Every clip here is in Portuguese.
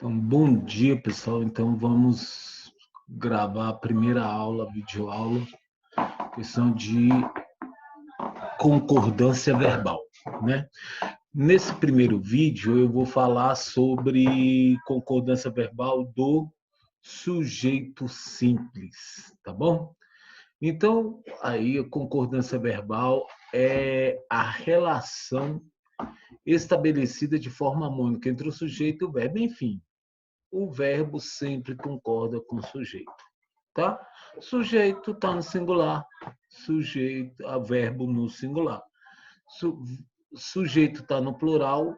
Então, bom dia, pessoal. Então, vamos gravar a primeira aula, videoaula, questão de concordância verbal, né? Nesse primeiro vídeo, eu vou falar sobre concordância verbal do sujeito simples, tá bom? Então, aí a concordância verbal é a relação estabelecida de forma harmônica entre o sujeito e o verbo, enfim. O verbo sempre concorda com o sujeito, tá? Sujeito está no singular, sujeito, a verbo no singular. Sujeito está no plural,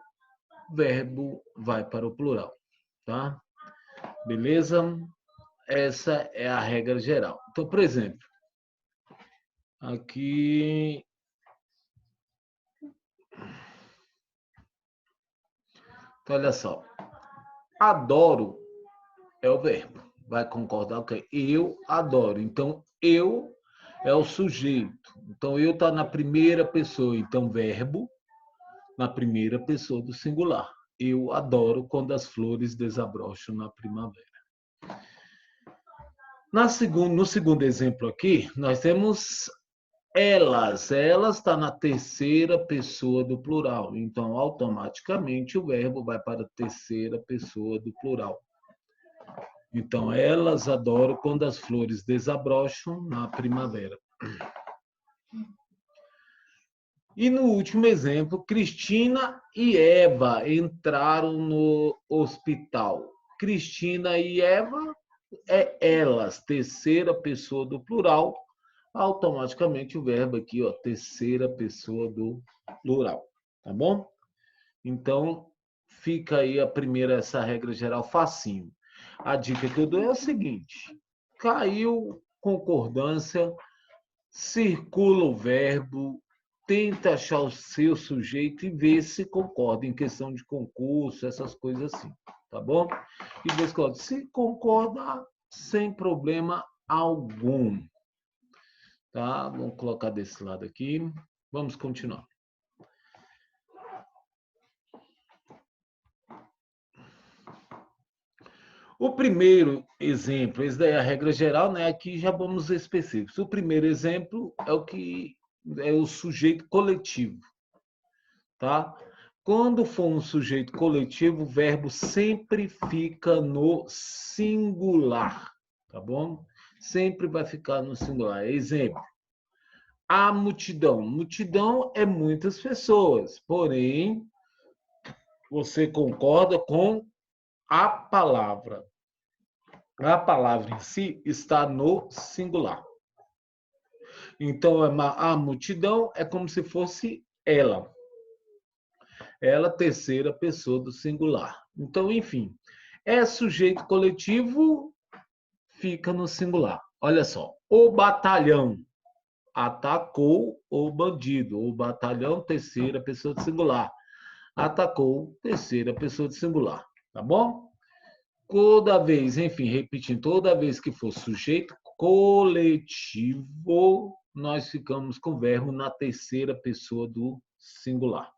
verbo vai para o plural, tá? Beleza? Essa é a regra geral. Então, por exemplo, aqui então, olha só. Adoro é o verbo. Vai concordar o quê? Eu adoro. Então, eu é o sujeito. Então, eu está na primeira pessoa. Então, verbo na primeira pessoa do singular. Eu adoro quando as flores desabrocham na primavera. No segundo exemplo aqui, nós temos elas. Elas está na terceira pessoa do plural. Então, automaticamente, o verbo vai para a terceira pessoa do plural. Então, elas adoram quando as flores desabrocham na primavera. E no último exemplo, Cristina e Eva entraram no hospital. Cristina e Eva é elas, terceira pessoa do plural. Automaticamente o verbo aqui, ó, terceira pessoa do plural. Tá bom? Então, fica aí a primeira, essa regra geral, facinho. A dica que eu dou é o seguinte: caiu concordância, circula o verbo, tenta achar o seu sujeito e vê se concorda em questão de concurso, essas coisas assim, tá bom? E vê se concorda sem problema algum, tá? Vamos colocar desse lado aqui. Vamos continuar. O primeiro exemplo, esse daí é a regra geral, né? Aqui já vamos específicos. O primeiro exemplo é o que é o sujeito coletivo, tá? Quando for um sujeito coletivo, o verbo sempre fica no singular, tá bom? Sempre vai ficar no singular. Exemplo: a multidão. Multidão é muitas pessoas, porém, você concorda com a palavra. A palavra em si está no singular. Então, a multidão é como se fosse ela. Ela, terceira pessoa do singular. Então, enfim, é sujeito coletivo, fica no singular. Olha só, o batalhão atacou o bandido. O batalhão, terceira pessoa do singular. Atacou, terceira pessoa do singular. Tá bom? Toda vez, enfim, repetindo, toda vez que for sujeito coletivo, nós ficamos com o verbo na terceira pessoa do singular.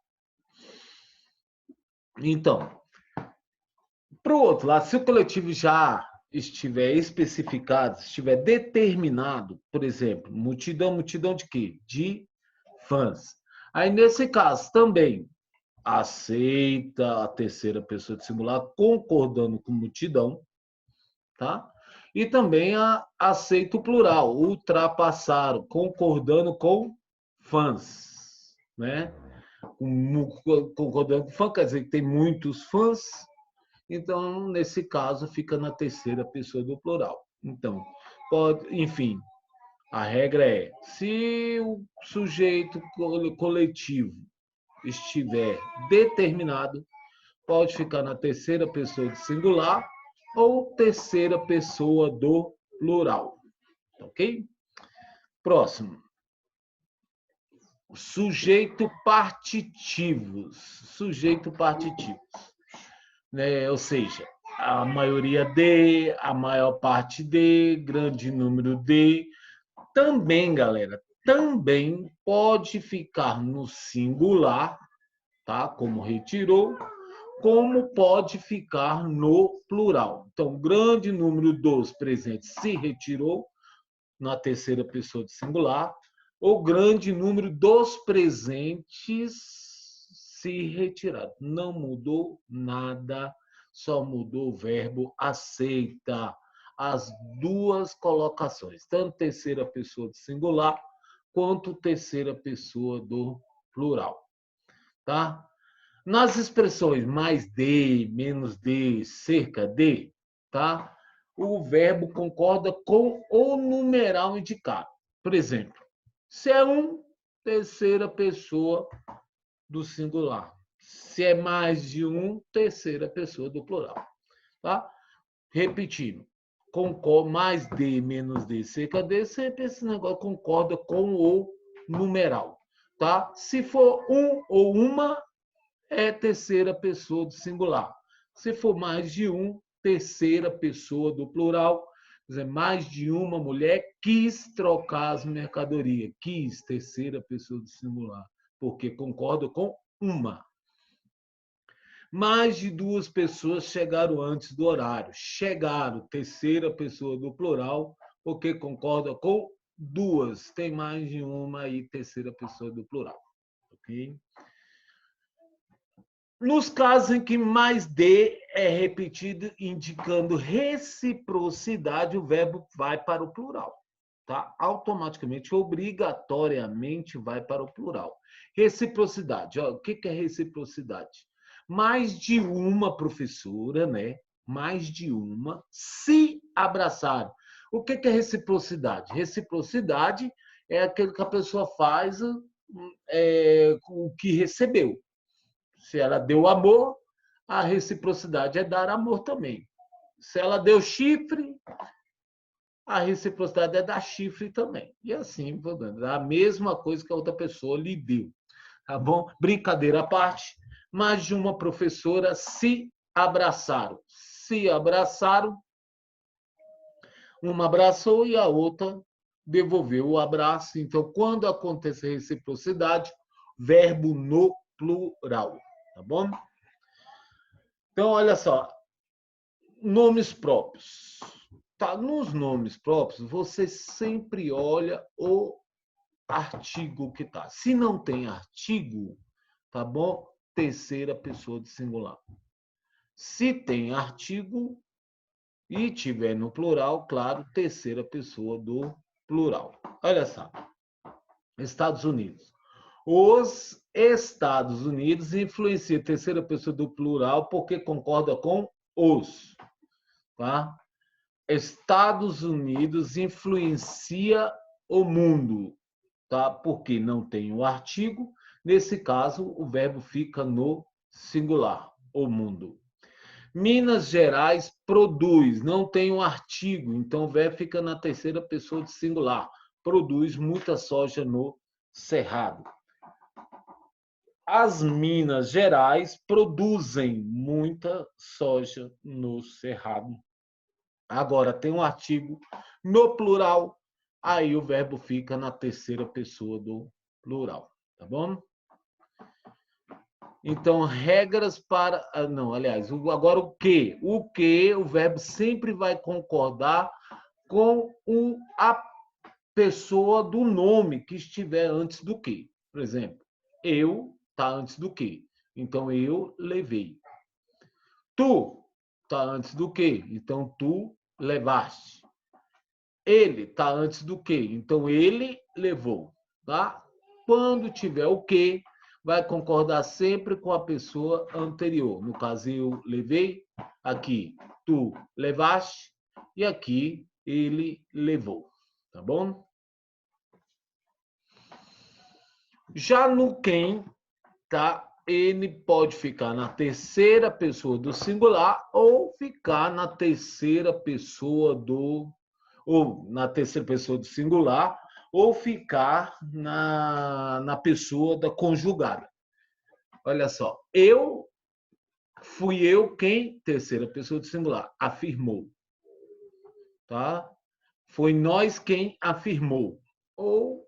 Então, para o outro lado, se o coletivo já estiver especificado, estiver determinado, por exemplo, multidão, multidão de quê? De fãs. Aí, nesse caso, também aceita a terceira pessoa do singular, concordando com multidão, tá? E também aceita o plural, ultrapassaram, concordando com fãs, né? Concordando com fã, quer dizer que tem muitos fãs, então, nesse caso, fica na terceira pessoa do plural. Então, pode, enfim, a regra é, se o sujeito coletivo estiver determinado, pode ficar na terceira pessoa do singular ou terceira pessoa do plural. Ok? Próximo. Sujeito partitivos. Sujeito partitivos. Né? Ou seja, a maioria de, a maior parte de, grande número de. Também, galera, também pode ficar no singular, tá? Como retirou, como pode ficar no plural. Então, grande número dos presentes se retirou na terceira pessoa do singular, ou grande número dos presentes se retiraram. Não mudou nada, só mudou o verbo aceita. As duas colocações, tanto terceira pessoa do singular quanto terceira pessoa do plural. Tá? Nas expressões mais de, menos de, cerca de, tá? O verbo concorda com o numeral indicado. Por exemplo, se é terceira pessoa do singular. Se é mais de terceira pessoa do plural. Tá? Repetindo, concorda, mais de, menos de, cerca de, sempre esse negócio concorda com o numeral. Tá? Se for ou uma, é terceira pessoa do singular. Se for mais de terceira pessoa do plural, quer dizer, mais de uma mulher quis trocar as mercadorias. Quis, terceira pessoa do singular, porque concorda com uma. Mais de duas pessoas chegaram antes do horário. Chegaram, terceira pessoa do plural, porque concorda com duas. Tem mais de uma aí, terceira pessoa do plural. Ok? Nos casos em que mais de é repetido, indicando reciprocidade, o verbo vai para o plural. Tá? Automaticamente, obrigatoriamente, vai para o plural. Reciprocidade. Ó, o que é reciprocidade? Mais de uma professora, né? Mais de uma se abraçaram. O que é reciprocidade? Reciprocidade é aquilo que a pessoa faz o que recebeu. Se ela deu amor, a reciprocidade é dar amor também. Se ela deu chifre, a reciprocidade é dar chifre também. E assim, a mesma coisa que a outra pessoa lhe deu. Tá bom? Brincadeira à parte, mais de uma professora se abraçaram. Se abraçaram, uma abraçou e a outra devolveu o abraço. Então, quando acontece reciprocidade, verbo no plural. Tá bom? Então, olha só, nomes próprios. Tá? Nos nomes próprios, você sempre olha o artigo que tá. Se não tem artigo, tá bom? Terceira pessoa de singular. Se tem artigo e tiver no plural, claro, terceira pessoa do plural. Olha só. Estados Unidos. Os Estados Unidos influencia a terceira pessoa do plural porque concorda com os. Tá? Estados Unidos influencia o mundo, tá? Porque não tem o artigo. Nesse caso, o verbo fica no singular, o mundo. Minas Gerais produz, não tem um artigo, então o verbo fica na terceira pessoa de singular. Produz muita soja no cerrado. As Minas Gerais produzem muita soja no cerrado. Agora, tem um artigo no plural, aí o verbo fica na terceira pessoa do plural, tá bom? Então, regras para... Não, aliás, agora o que? O que, o verbo sempre vai concordar com a pessoa do nome que estiver antes do que. Por exemplo, eu está antes do que. Então, eu levei. Tu está antes do que. Então, tu levaste. Ele está antes do que. Então, ele levou. Tá? Quando tiver o que, vai concordar sempre com a pessoa anterior. No caso, eu levei. Aqui, tu levaste. E aqui, ele levou. Tá bom? Já no quem, tá? Ele pode ficar na terceira pessoa do singular ou ficar na terceira pessoa do singular ou ficar na pessoa da conjugada. Olha só, fui eu quem, terceira pessoa do singular, afirmou. Tá? Foi nós quem afirmou. Ou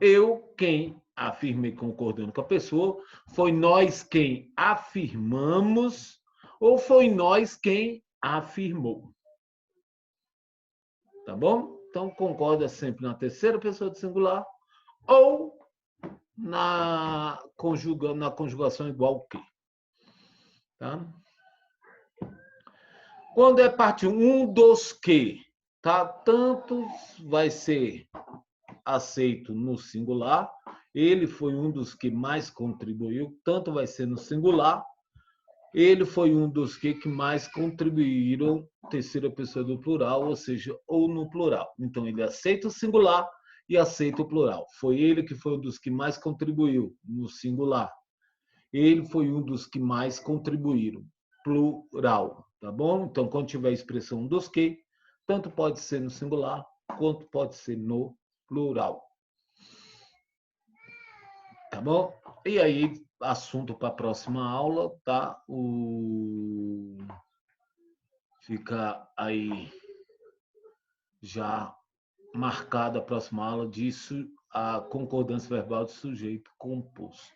eu quem afirmei concordando com a pessoa, foi nós quem afirmamos ou foi nós quem afirmou. Tá bom? Então, concorda sempre na terceira pessoa do singular ou na conjugação igual que. Tá? Quando é parte um dos que, tá? Tanto vai ser aceito no singular, ele foi um dos que mais contribuiu, tanto vai ser no singular, ele foi um dos que mais contribuíram, terceira pessoa do plural, ou seja, ou no plural. Então, ele aceita o singular e aceita o plural. Foi ele que foi um dos que mais contribuiu no singular. Ele foi um dos que mais contribuíram, plural, tá bom? Então, quando tiver a expressão dos que, tanto pode ser no singular, quanto pode ser no plural. Tá bom? E aí, assunto para a próxima aula, tá? Fica aí já marcada a próxima aula disso, a concordância verbal de sujeito composto.